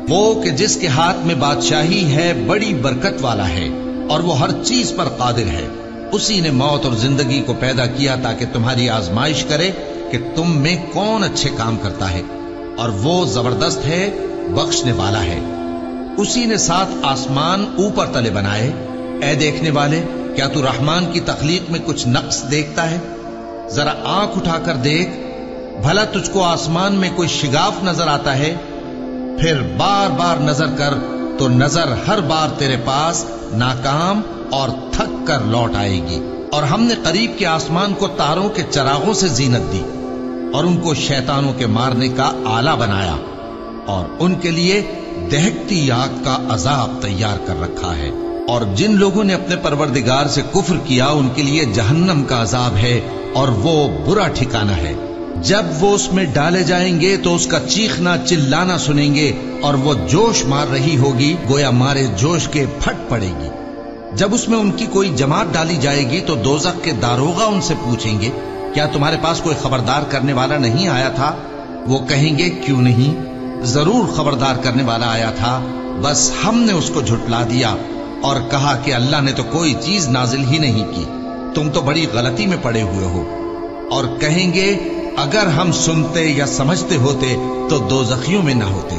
وہ کہ جس کے ہاتھ میں بادشاہی ہے بڑی برکت والا ہے اور وہ ہر چیز پر قادر ہے. اسی نے موت اور زندگی کو پیدا کیا تاکہ تمہاری آزمائش کرے کہ تم میں کون اچھے کام کرتا ہے، اور وہ زبردست ہے، بخشنے والا ہے. اسی نے 7 آسمان اوپر تلے بنائے. اے دیکھنے والے، کیا تو رحمان کی تخلیق میں کچھ نقص دیکھتا ہے؟ ذرا آنکھ اٹھا کر دیکھ، بھلا تجھ کو آسمان میں کوئی شگاف نظر آتا ہے؟ پھر بار بار نظر کر تو نظر ہر بار تیرے پاس ناکام اور تھک کر لوٹ آئے گی. اور ہم نے قریب کے آسمان کو تاروں کے چراغوں سے زینت دی اور ان کو شیطانوں کے مارنے کا آلہ بنایا، اور ان کے لیے دہکتی آگ کا عذاب تیار کر رکھا ہے. اور جن لوگوں نے اپنے پروردگار سے کفر کیا ان کے لیے جہنم کا عذاب ہے اور وہ برا ٹھکانہ ہے. جب وہ اس میں ڈالے جائیں گے تو اس کا چیخنا چلانا سنیں گے اور وہ جوش مار رہی ہوگی گویا مارے جوش کے پھٹ پڑے گی. جب اس میں ان کی کوئی جماعت ڈالی جائے گی تو دوزخ کے داروغہ ان سے پوچھیں گے کیا تمہارے پاس کوئی خبردار کرنے والا نہیں آیا تھا؟ وہ کہیں گے کیوں نہیں، ضرور خبردار کرنے والا آیا تھا، بس ہم نے اس کو جھٹلا دیا اور کہا کہ اللہ نے تو کوئی چیز نازل ہی نہیں کی، تم تو بڑی غلطی میں پڑے ہوئے ہو. اور کہیں گے اگر ہم سنتے یا سمجھتے ہوتے تو دوزخیوں میں نہ ہوتے.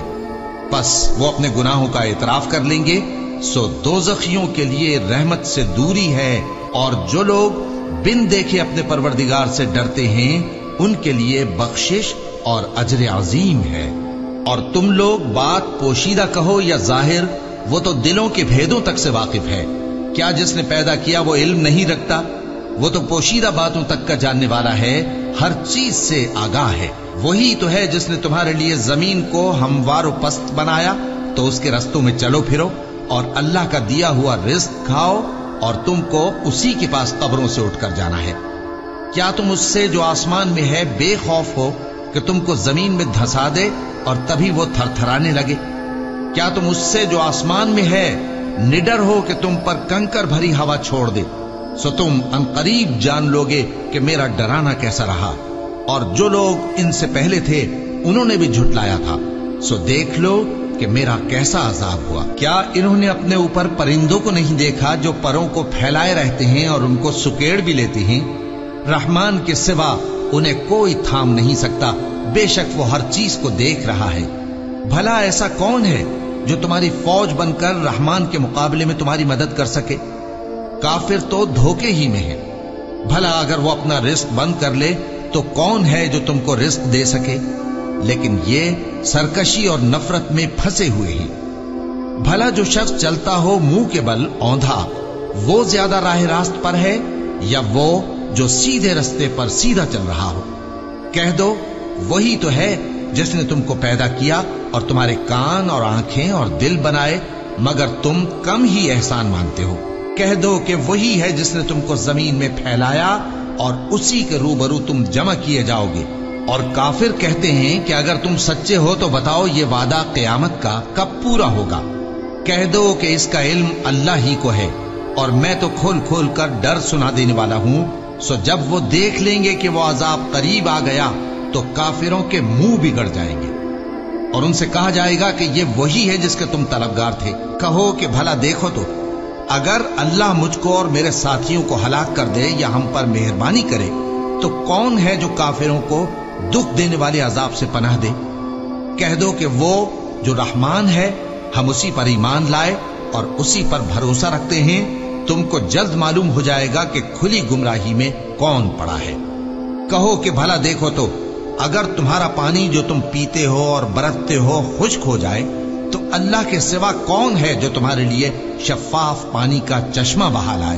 بس وہ اپنے گناہوں کا اعتراف کر لیں گے، سو دوزخیوں کے لیے رحمت سے دوری ہے، اور جو لوگ بن دیکھے اپنے پروردگار سے ڈرتے ہیں ان کے لیے بخشش اور اجر عظیم ہے. اور تم لوگ بات پوشیدہ کہو یا ظاہر، وہ تو دلوں کے بھیدوں تک سے واقف ہے. کیا جس نے پیدا کیا وہ علم نہیں رکھتا؟ وہ تو پوشیدہ باتوں تک کا جاننے والا ہے، ہر چیز سے آگاہ ہے. وہی تو ہے جس نے تمہارے لیے زمین کو ہموار و پست بنایا تو اس کے رستوں میں چلو پھرو اور اللہ کا دیا ہوا رزق کھاؤ، اور تم کو اسی کے پاس قبروں سے اٹھ کر جانا ہے. کیا تم اس سے جو آسمان میں ہے بے خوف ہو کہ تم کو زمین میں دھسا دے اور تبھی وہ تھر تھرانے لگے؟ کیا تم اس سے جو آسمان میں ہے نڈر ہو کہ تم پر کنکر بھری ہوا چھوڑ دے؟ سو تم عنقریب جان لوگے کہ میرا ڈرانا کیسا رہا. اور جو لوگ ان سے پہلے تھے انہوں نے بھی جھٹلایا تھا، سو دیکھ لو کہ میرا کیسا عذاب ہوا. کیا انہوں نے اپنے اوپر پرندوں کو نہیں دیکھا جو پروں کو پھیلائے رہتے ہیں اور ان کو سکیڑ بھی لیتے ہیں؟ رحمان کے سوا انہیں کوئی تھام نہیں سکتا، بے شک وہ ہر چیز کو دیکھ رہا ہے. بھلا ایسا کون ہے جو تمہاری فوج بن کر رحمان کے مقابلے میں تمہاری مدد کر سکے؟ کافر تو دھوکے ہی میں ہے. بھلا اگر وہ اپنا رزق بند کر لے تو کون ہے جو تم کو رزق دے سکے؟ لیکن یہ سرکشی اور نفرت میں پھنسے ہوئے ہیں. بھلا جو شخص چلتا ہو منہ کے بل اوندھا، وہ زیادہ راہ راست پر ہے یا وہ جو سیدھے رستے پر سیدھا چل رہا ہو؟ کہہ دو وہی تو ہے جس نے تم کو پیدا کیا اور تمہارے کان اور آنکھیں اور دل بنائے، مگر تم کم ہی احسان مانتے ہو. کہہ دو کہ وہی ہے جس نے تم کو زمین میں پھیلایا اور اسی کے روبرو تم جمع کیے جاؤ گے. اور کافر کہتے ہیں کہ اگر تم سچے ہو تو بتاؤ یہ وعدہ قیامت کا کب پورا ہوگا؟ کہہ دو کہ اس کا علم اللہ ہی کو ہے اور میں تو کھول کھول کر ڈر سنا دینے والا ہوں. سو جب وہ دیکھ لیں گے کہ وہ عذاب قریب آ گیا تو کافروں کے منہ بگڑ جائیں گے اور ان سے کہا جائے گا کہ یہ وہی ہے جس کے تم طلبگار تھے. کہو کہ بھلا دیکھو تو اگر اللہ مجھ کو اور میرے ساتھیوں کو ہلاک کر دے یا ہم پر مہربانی کرے تو کون ہے جو کافروں کو دکھ دینے والے عذاب سے پناہ دے؟ کہہ دو کہ وہ جو رحمان ہے ہم اسی پر ایمان لائے اور اسی پر بھروسہ رکھتے ہیں. تم کو جلد معلوم ہو جائے گا کہ کھلی گمراہی میں کون پڑا ہے. کہو کہ بھلا دیکھو تو اگر تمہارا پانی جو تم پیتے ہو اور برتتے ہو خشک ہو جائے تو اللہ کے سوا کون ہے جو تمہارے لیے شفاف پانی کا چشمہ بہا لائے؟